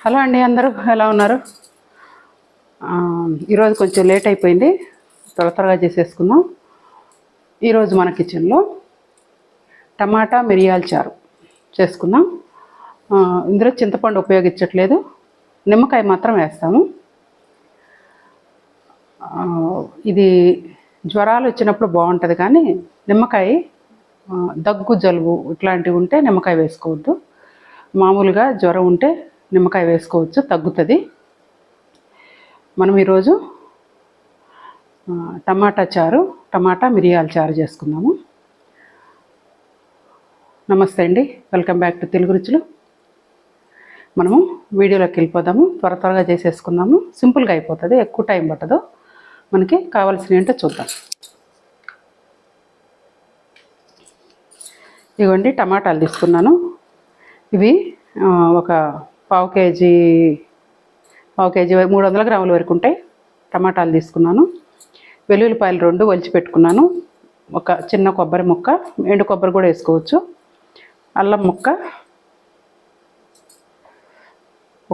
Hello అండి, అందరూ ఎలా ఉన్నారు? ఈరోజు కొంచెం లేట్ అయిపోయింది, త్వరగా చేసేసుకుందాం. ఈరోజు మన కిచెన్లో టమాటా మిరియాల చారు చేసుకుందాం. ఇందులో చింతపండు ఉపయోగించట్లేదు, నిమ్మకాయ మాత్రం వేస్తాము. ఇది జ్వరాలు వచ్చినప్పుడు బాగుంటుంది, కానీ నిమ్మకాయ దగ్గు జలుబు ఇట్లాంటివి ఉంటే నిమ్మకాయ వేసుకోవద్దు. మామూలుగా జ్వరం ఉంటే నిమ్మకాయ వేసుకోవచ్చు, తగ్గుతుంది. మనం ఈరోజు టమాటా మిరియాల చారు చేసుకుందాము. నమస్తే అండి, వెల్కమ్ బ్యాక్ టు తెలుగు రుచులు. మనము వీడియోలోకి వెళ్ళిపోదాము, త్వరగా చేసేసుకుందాము. సింపుల్గా అయిపోతుంది, ఎక్కువ టైం పట్టదు. మనకి కావాల్సినవి ఏంటో చూద్దాం. ఇవ్వండి, టమాటాలు తీసుకున్నాను. ఇవి ఒక పావు కేజీ 300 గ్రాముల వరకు ఉంటాయి. టమాటాలు తీసుకున్నాను. వెల్లుల్లిపాయలు 2 ఒలిచి పెట్టుకున్నాను. ఒక చిన్న కొబ్బరి ముక్క, ఎండు కొబ్బరి కూడా వేసుకోవచ్చు. అల్లం ముక్క,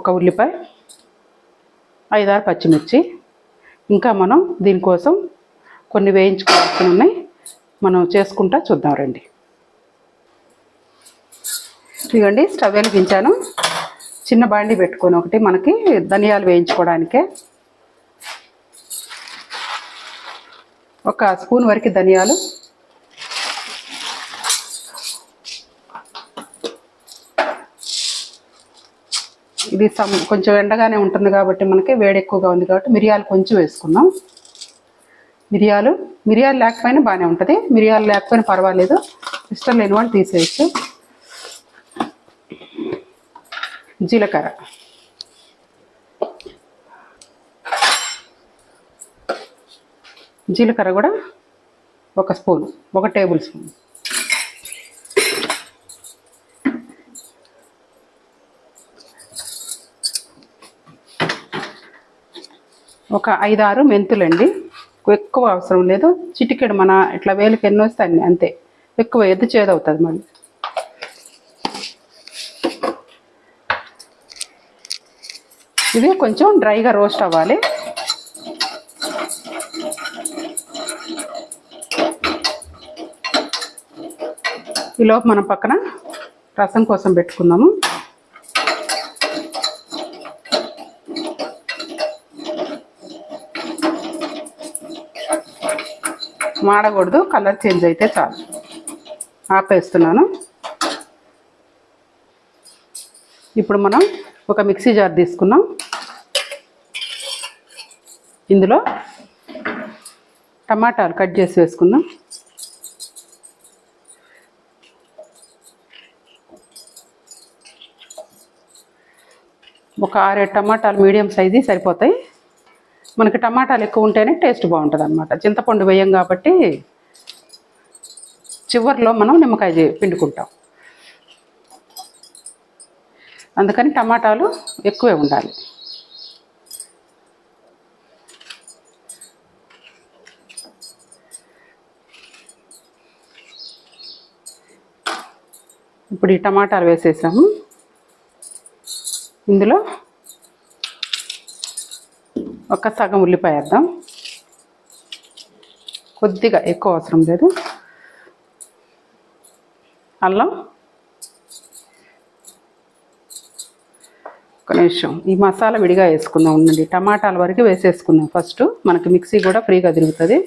ఒక ఉల్లిపాయ, 5-6 పచ్చిమిర్చి. ఇంకా మనం దీనికోసం కొన్ని వేయించుకోవాల్సి ఉన్నాయి, మనం చేసుకుంటా చూద్దాం రండి. ఇదిగోండి, స్టవ్ వెలిగించాను. చిన్న బాండి పెట్టుకొని ఒకటి మనకి ధనియాలు వేయించుకోవడానికే. ఒక స్పూన్ వరకు ధనియాలు, ఇది కొంచెం ఎండగానే ఉంటుంది కాబట్టి మనకి వేడి ఎక్కువగా ఉంది కాబట్టి మిరియాలు కొంచెం వేసుకుందాం. మిరియాలు లేకపోయినా బాగానే ఉంటుంది, మిరియాలు లేకపోయినా పర్వాలేదు, ఇష్టం లేని వాళ్ళు తీసేయచ్చు. జీలకర్ర కూడా ఒక స్పూన్, 1 టేబుల్ స్పూన్. ఒక 5-6 మెంతులండి, ఎక్కువ అవసరం లేదు. చిటికెడు మన ఇట్లా వేలుకి ఎన్ని వస్తే అన్ని, అంతే. ఎక్కువ ఎద్దు చేదవుతుంది మళ్ళీ. ఇది కొంచెం డ్రైగా రోస్ట్ అవ్వాలి. ఈలోపు మనం పక్కన రసం కోసం పెట్టుకుందాము. మాడకూడదు, కలర్ చేంజ్ అయితే చాలు. ఆపేస్తున్నాను. ఇప్పుడు మనం ఒక మిక్సీ జార్ తీసుకున్నాం. ఇందులో టమాటాలు కట్ చేసి వేసుకుందాం. ఒక 6-7 టమాటాలు మీడియం సైజు సరిపోతాయి. మనకి టమాటాలు ఎక్కువ ఉంటేనే టేస్ట్ బాగుంటుంది అన్నమాట. చింతపండు వేయం కాబట్టి చివరిలో మనం నిమ్మకాయ పిండుకుంటాం, అందుకని టమాటాలు ఎక్కువే ఉండాలి. ఇప్పుడు ఈ టమాటాలు వేసేసాము. ఇందులో ఒక సగం ఉల్లిపాయ వేద్దాం, కొద్దిగా, ఎక్కువ అవసరం లేదు. అల్లం, ఒక నిమిషం ఈ మసాలా విడిగా వేసుకుందాం. ఉండండి, టమాటాల వరకు వేసేసుకుందాం ఫస్ట్, మనకి మిక్సీ కూడా ఫ్రీగా తిరుగుతుంది.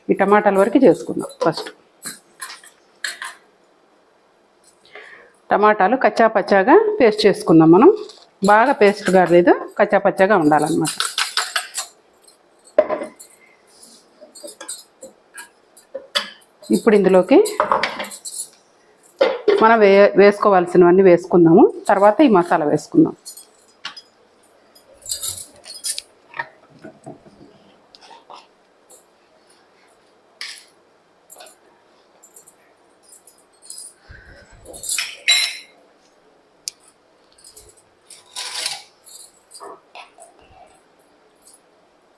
ఈ టమాటాల వరకు చేసుకుందాం ఫస్ట్. టమాటాలు కచ్చా పచ్చాగా పేస్ట్ చేసుకుందాం మనం. బాగా పేస్ట్గా లేదు, కచ్చా పచ్చాగా ఉండాలన్నమాట. ఇప్పుడు ఇందులోకి మనం వేసుకోవాల్సినవన్నీ వేసుకుందాము, తర్వాత ఈ మసాలా వేసుకుందాం.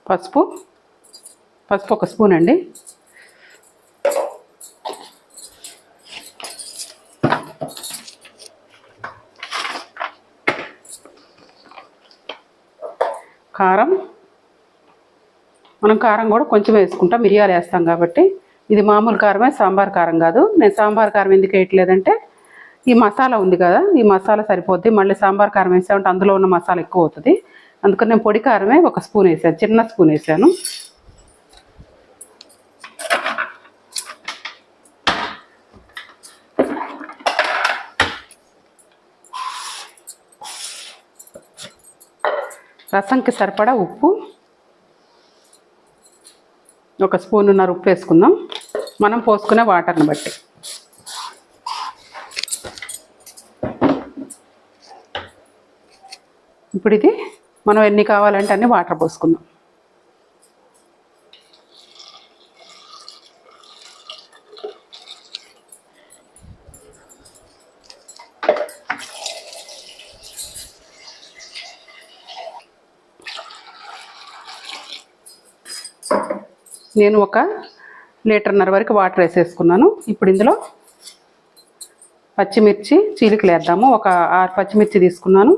పసుపు 1 స్పూన్ అండి. కారం, మనం కారం కూడా కొంచెం వేసుకుంటాం, మిరియాలు వేస్తాం కాబట్టి. ఇది మామూలు కారమే, సాంబార్ కారం కాదు. నేను సాంబార్ కారం ఎందుకు వేయట్లేదంటే ఈ మసాలా ఉంది కదా, ఈ మసాలా సరిపోద్ది. మళ్ళీ సాంబార్ కారం వేసామంటే అందులో ఉన్న మసాలా ఎక్కువ అవుతుంది. అందుకని నేను పొడి కారమే 1 స్పూన్ వేసాను, చిన్న స్పూన్ వేసాను. రసంకి సరిపడా ఉప్పు, 1 స్పూనున్నర ఉప్పు వేసుకుందాం, మనం పోసుకునే వాటర్ని బట్టి. ఇప్పుడు ఇది మనం ఎన్ని కావాలంటే అన్ని వాటర్ పోసుకుందాం. నేను 1 లీటర్న్నర వరకు వాటర్ వేసేసుకున్నాను. ఇప్పుడు ఇందులో పచ్చిమిర్చి చీలికలు వేద్దాము. 6 పచ్చిమిర్చి తీసుకున్నాను.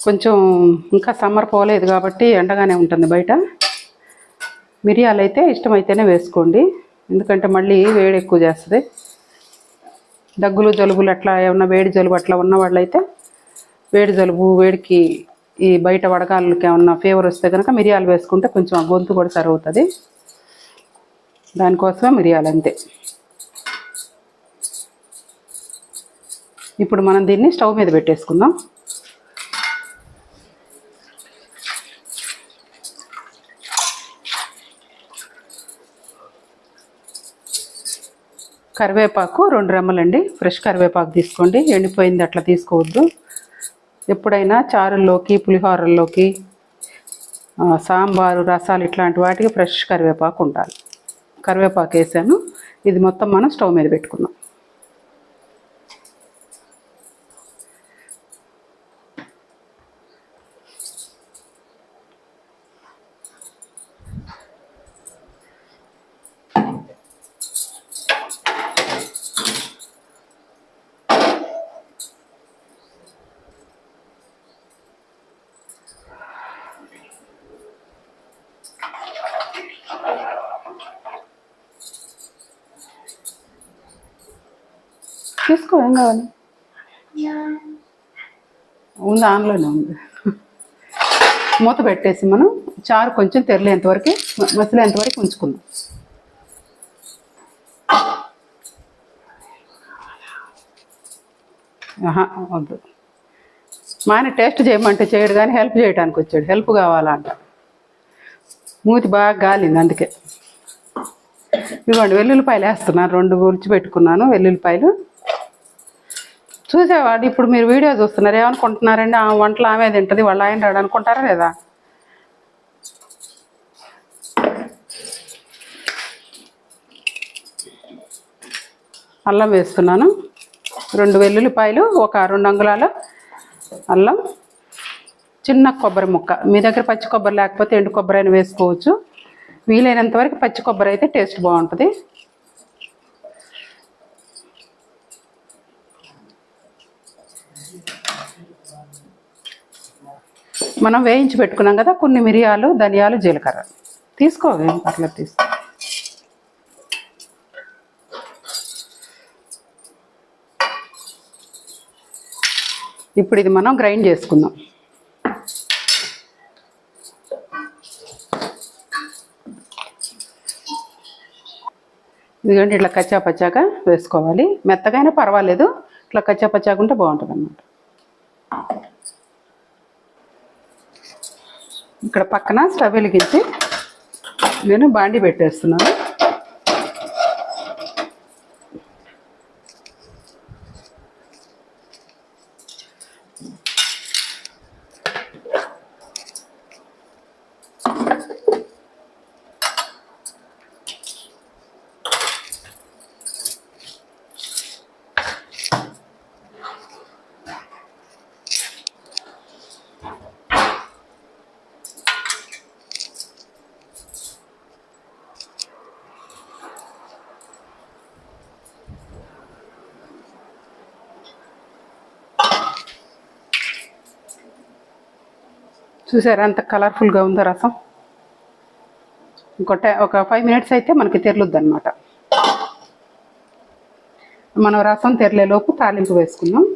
కొంచెం ఇంకా సమ్మర్ పోలేదు కాబట్టి ఎండగానే ఉంటుంది బయట. మిరియాలు అయితే ఇష్టమైతేనే వేసుకోండి, ఎందుకంటే మళ్ళీ వేడి ఎక్కువ చేస్తుంది. దగ్గులు జలుబులు అట్లా ఏమన్నా వేడి జలుబు అట్లా ఉన్న వాళ్ళైతే వేడి జలుబు వేడికి ఈ బయట వడగాళ్ళకి ఏమన్నా ఫీవర్ వస్తే కనుక మిరియాలు వేసుకుంటే కొంచెం గొంతు కూడా సరవుతుంది. దానికోసమే మిరియాలు అంతే. ఇప్పుడు మనం దీన్ని స్టవ్ మీద పెట్టేసుకుందాం. కరివేపాకు 2 రెమ్మలండి, ఫ్రెష్ కరివేపాకు తీసుకోండి, ఎండిపోయింది అట్లా తీసుకోవద్దు. ఎప్పుడైనా చారుల్లోకి, పులిహోరల్లోకి, సాంబారు, రసాలు ఇట్లాంటి వాటికి ఫ్రెష్ కరివేపాకు ఉండాలి. కరివేపాకు వేసాను. ఇది మొత్తం మనం స్టవ్ మీద పెట్టుకుందాం. తీసుకో, ఏం కావాలి, ఉంది ఆన్లోనే ఉంది. మూత పెట్టేసి మనం చారు కొంచెం తెరలేంతవరకు, మసిలేంతవరకు ఉంచుకుందాం. వద్దు, మా ఆయన టేస్ట్ చేయమంటే చేయడు కానీ హెల్ప్ చేయడానికి వచ్చాడు, హెల్ప్ కావాలంట. మూతి బాగా గాలింది అందుకే. ఇవ్వండి, వెల్లుల్లిపాయలు వేస్తున్నాను. 2 గురించి పెట్టుకున్నాను వెల్లుల్లిపాయలు. చూసేవాడు ఇప్పుడు మీరు వీడియో చూస్తున్నారు, ఏమనుకుంటున్నారండి, ఆ వంటలు ఆమె తింటుంది, వాళ్ళ ఆయన రాడు అనుకుంటారా లేదా? అల్లం వేస్తున్నాను, 2 వెల్లుల్లిపాయలు, 2 అంగుళాల అల్లం, చిన్న కొబ్బరి ముక్క. మీ దగ్గర పచ్చి కొబ్బరి లేకపోతే ఎండు కొబ్బరి అయినా వేసుకోవచ్చు. వీలైనంత వరకు పచ్చి కొబ్బరి అయితే టేస్ట్ బాగుంటుంది. మనం వేయించి పెట్టుకున్నాం కదా కొన్ని మిరియాలు, ధనియాలు, జీలకర్ర తీసుకో, ఏం పర్లేదు తీసుకో. ఇప్పుడు ఇది మనం గ్రైండ్ చేసుకుందాం. ఎందుకంటే ఇట్లా కచ్చా పచ్చాగా వేసుకోవాలి, మెత్తగైనా పర్వాలేదు, ఇట్లా కచ్చా పచ్చాగా ఉంటే బాగుంటుంది అన్నమాట. ఇక్కడ పక్కన స్టవ్ వెలిగించి నేను బాండి పెట్టేస్తున్నాను. చూసారా అంత కలర్ఫుల్గా ఉందో రసం. ఒక 5 మినిట్స్ అయితే మనకి తెరలుద్ది అనమాట. మనం రసం తెరలేలోపు తాలింపు వేసుకుందాం.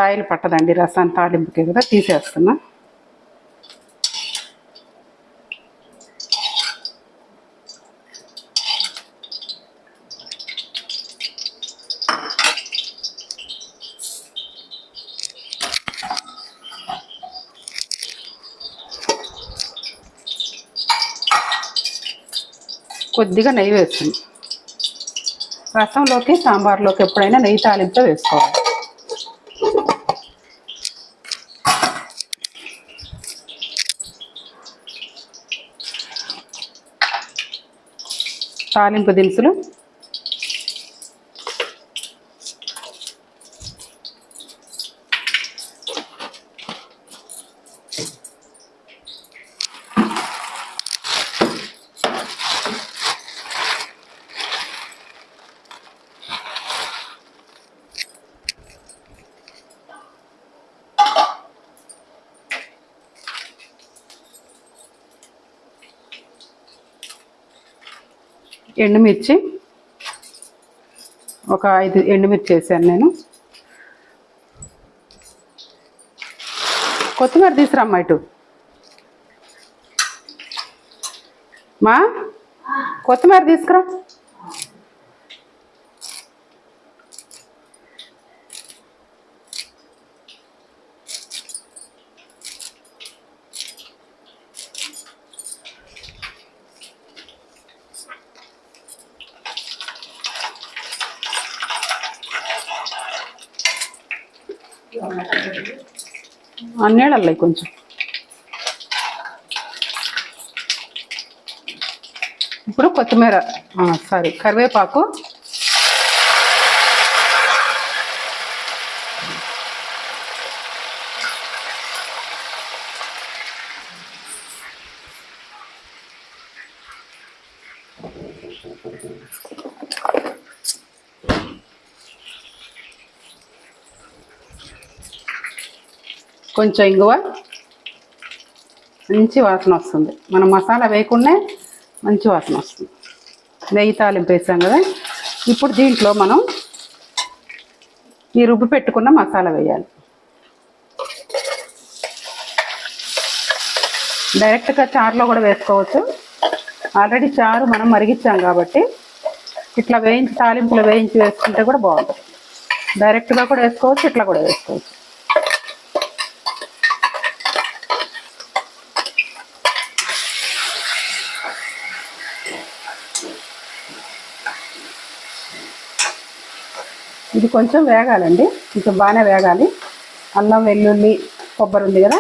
ఆయిల్ పట్టదండి రసాన్ని, తాలింపుకే కదా, తీసేస్తున్నా. కొద్దిగా నెయ్యి వేస్తుంది. రసంలోకి సాంబార్లోకి ఎప్పుడైనా నెయ్యి తాలింపు వేసుకోవాలి. తాలింపు దినుసులు ఎండుమిర్చి ఒక 5 ఎండుమిర్చి వేసాను నేను. కొత్తిమీర తీసుకురమ్మా ఇటు. మా కొత్తిమీర తీసుకురా. అన్నేళ్ళల్లో కొంచెం. ఇప్పుడు కొత్తిమీర, కరివేపాకు, కొంచెం ఇంగువ. మంచి వాసన వస్తుంది. మనం మసాలా వేయకుండా మంచి వాసన వస్తుంది. నెయ్యి తాలింపు వేసాం కదా. ఇప్పుడు దీంట్లో మనం ఈ రుబ్బు పెట్టుకున్న మసాలా వేయాలి. డైరెక్ట్గా చారులో కూడా వేసుకోవచ్చు. ఆల్రెడీ చారు మనం మరిగించాం కాబట్టి ఇట్లా తాలింపులో వేయించి వేసుకుంటే కూడా బాగుంటుంది. డైరెక్ట్గా కూడా వేసుకోవచ్చు, ఇట్లా కూడా వేసుకోవచ్చు. ఇది కొంచెం వేగాలండి, కొంచెం బాగానే వేగాలి. అల్లం, వెల్లుల్లి, కొబ్బరి ఉంది కదా,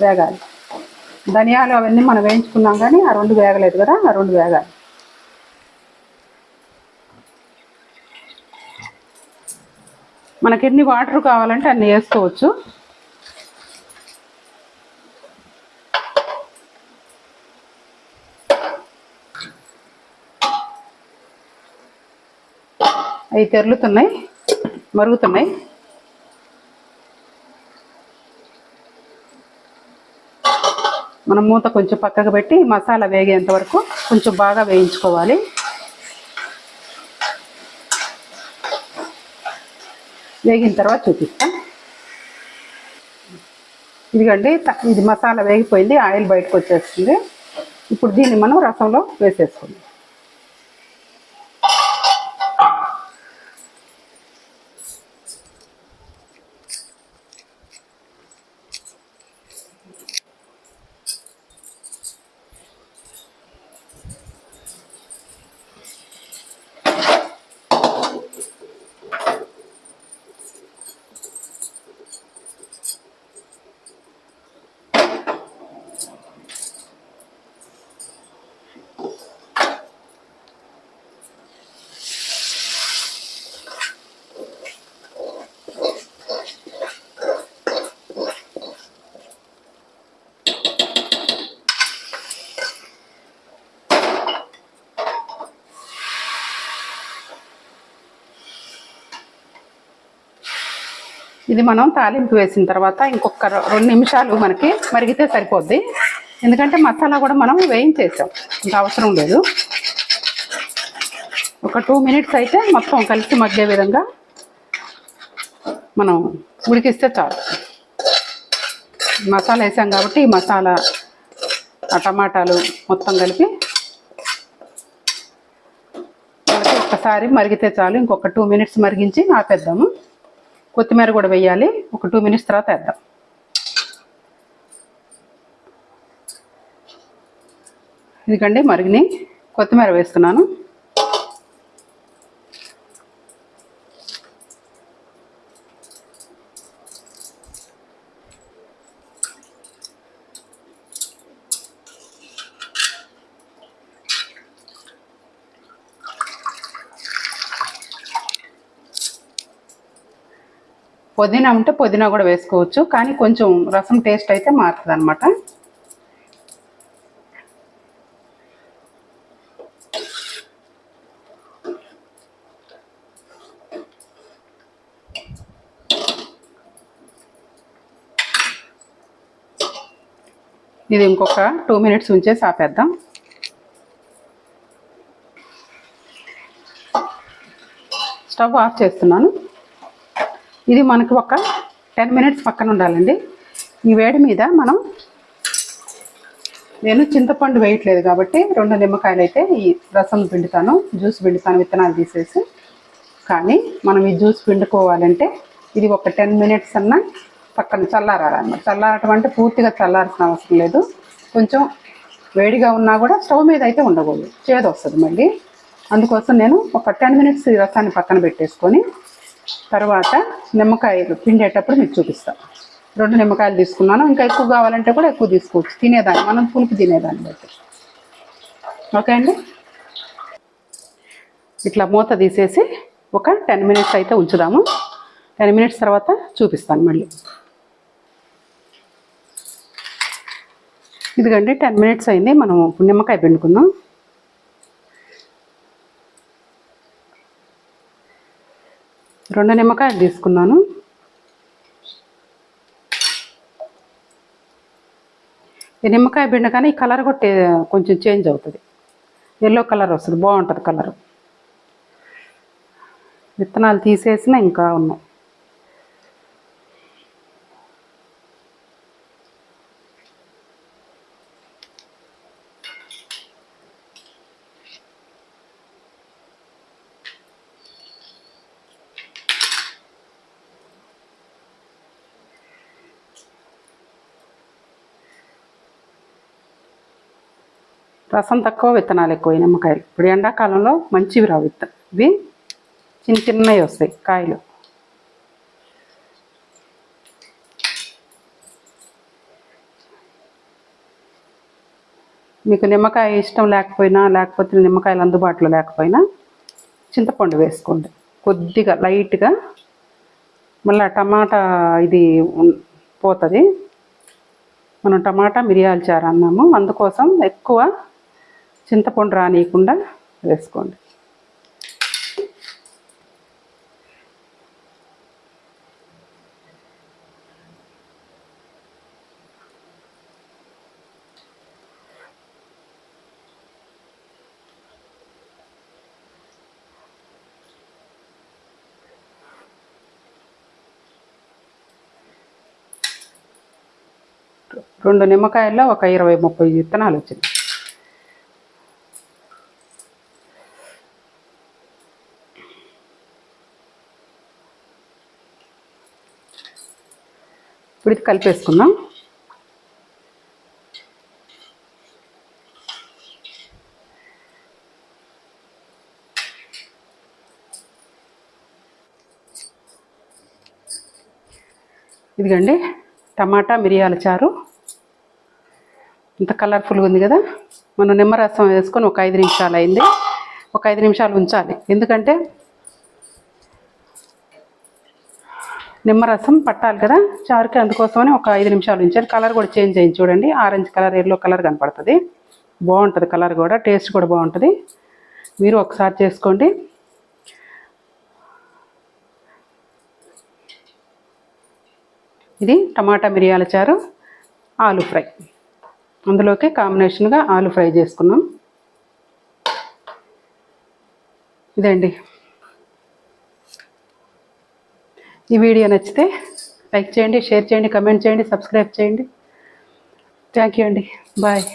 వేగాలి. ధనియాలు అవన్నీ మనం వేయించుకున్నాం కానీ ఆ 2 వేగలేదు కదా, ఆ 2 వేగాలి. మనకి ఎన్ని వాటర్ కావాలంటే అన్ని వేసుకోవచ్చు. అవి తెరులుతున్నాయి, మరుగుతున్నాయి. మనం మూత కొంచెం పక్కకు పెట్టి మసాలా వేగేంత వరకు కొంచెం బాగా వేయించుకోవాలి. వేగిన తర్వాత చూపిస్తాం. ఇదిగండి, ఇది మసాలా వేగిపోయింది, ఆయిల్ బయటకు వచ్చేస్తుంది. ఇప్పుడు దీన్ని మనం రసంలో వేసేసుకుందాం. ఇది మనం తాలింపు వేసిన తర్వాత ఇంకొక 2 నిమిషాలు మనకి మరిగితే సరిపోద్ది. ఎందుకంటే మసాలా కూడా మనం వేయించేసాం, ఇంకా అవసరం లేదు. ఒక 2 మినిట్స్ అయితే మొత్తం కలిసి మగ్గే విధంగా మనం ఉడికిస్తే చాలు. మసాలా వేసాం కాబట్టి ఈ మసాలా ఆ టమాటాలు మొత్తం కలిపి ఒకసారి మరిగితే చాలు. ఇంకొక 2 మినిట్స్ మరిగించి ఆపేద్దాము. కొత్తిమీర కూడా వేయాలి, ఒక 2 మినిట్స్ తర్వాత వేద్దాం. ఇదిగండి మరిగిని కొత్తిమీర వేస్తున్నాను. పుదీనా ఉంటే పుదీనా కూడా వేసుకోవచ్చు, కానీ కొంచెం రసం టేస్ట్ అయితే మారుతుంది అన్నమాట. ఇది ఇంకొక 2 మినిట్స్ ఉంచేసి ఆపేద్దాం. స్టవ్ ఆఫ్ చేస్తున్నాను. ఇది మనకు ఒక 10 మినిట్స్ పక్కన ఉండాలండి. ఈ వేడి మీద నేను చింతపండు వేయట్లేదు కాబట్టి 2 నిమ్మకాయలు అయితే ఈ రసం పిండుతాను, జ్యూస్ పిండుతాను విత్తనాలు తీసేసి. కానీ మనం ఈ జ్యూస్ పిండుకోవాలంటే ఇది ఒక 10 మినిట్స్ అన్నా పక్కన చల్లారాలన్నమాట. చల్లారటం అంటే పూర్తిగా చల్లాల్సిన అవసరం లేదు. కొంచెం వేడిగా ఉన్నా కూడా స్టవ్ మీద అయితే ఉండకూడదు, చేదు వస్తుంది మళ్ళీ. అందుకోసం నేను ఒక 10 మినిట్స్ ఈ రసాన్ని పక్కన పెట్టేసుకొని తర్వాత నిమ్మకాయలు పిండేటప్పుడు మీకు చూపిస్తాను. 2 నిమ్మకాయలు తీసుకున్నాను. ఇంకా ఎక్కువ కావాలంటే కూడా ఎక్కువ తీసుకోవచ్చు, తినేదాన్ని మనం పులుపు తినేదాన్ని బట్టి. ఓకే అండి, ఇట్లా మూత తీసేసి ఒక 10 మినిట్స్ అయితే ఉంచుదాము. 10 మినిట్స్ తర్వాత చూపిస్తాను మళ్ళీ. ఇదిగండి 10 మినిట్స్ అయింది. మనం నిమ్మకాయ పిండుకుందాం. రెండు నిమ్మకాయలు తీసుకున్నాను. ఈ నిమ్మకాయ పిండగానే ఈ కలర్ కూడా కొంచెం చేంజ్ అవుతుంది, ఎల్లో కలర్ వస్తుంది, బాగుంటుంది కలర్. విత్తనాలు తీసేసిన ఇంకా ఉన్నాయి. రసం తక్కువ, విత్తనాలు ఎక్కువ నిమ్మకాయలు. ఇప్పుడు ఎండాకాలంలో మంచివి రావు ఇవి చిన్న చిన్నవి వస్తాయి కాయలు. మీకు నిమ్మకాయ ఇష్టం లేకపోతే నిమ్మకాయలు అందుబాటులో లేకపోయినా చింతపండు వేసుకోండి కొద్దిగా లైట్గా. మళ్ళీ టమాటా ఇది పోతుంది. మనం టమాటా మిరియాల చారు అన్నాము, అందుకోసం ఎక్కువ చింతపండు రానియకుండా వేసుకోండి. రెండు నిమ్మకాయల్లో ఒక 20-30 విత్తనాలు వచ్చింది. ఇప్పుడు ఇది కలిపేసుకుందాం. ఇదిగండి టమాటా మిరియాల చారు ఇంత కలర్ఫుల్గా ఉంది కదా. మనం నిమ్మరసం వేసుకొని ఒక 5 నిమిషాలు అయింది. ఒక 5 నిమిషాలు ఉంచాలి, ఎందుకంటే నిమ్మరసం పట్టాలి కదా చారుకి, అందుకోసమని ఒక 5 నిమిషాలు ఉంచాలి. కలర్ కూడా చేంజ్ అయింది చూడండి, ఆరెంజ్ కలర్, ఎల్లో కలర్ కనపడుతుంది. బాగుంటుంది కలర్ కూడా, టేస్ట్ కూడా బాగుంటుంది. మీరు ఒకసారి చేసుకోండి. ఇది టమాటా మిరియాల చారు, ఆలు ఫ్రై. అందులోకి కాంబినేషన్గా ఆలు ఫ్రై చేసుకున్నాం. ఇదండి. ఈ వీడియో నచ్చితే లైక్ చేయండి, షేర్ చేయండి, కమెంట్ చేయండి, సబ్స్క్రైబ్ చేయండి. థ్యాంక్ యూ అండి. బాయ్.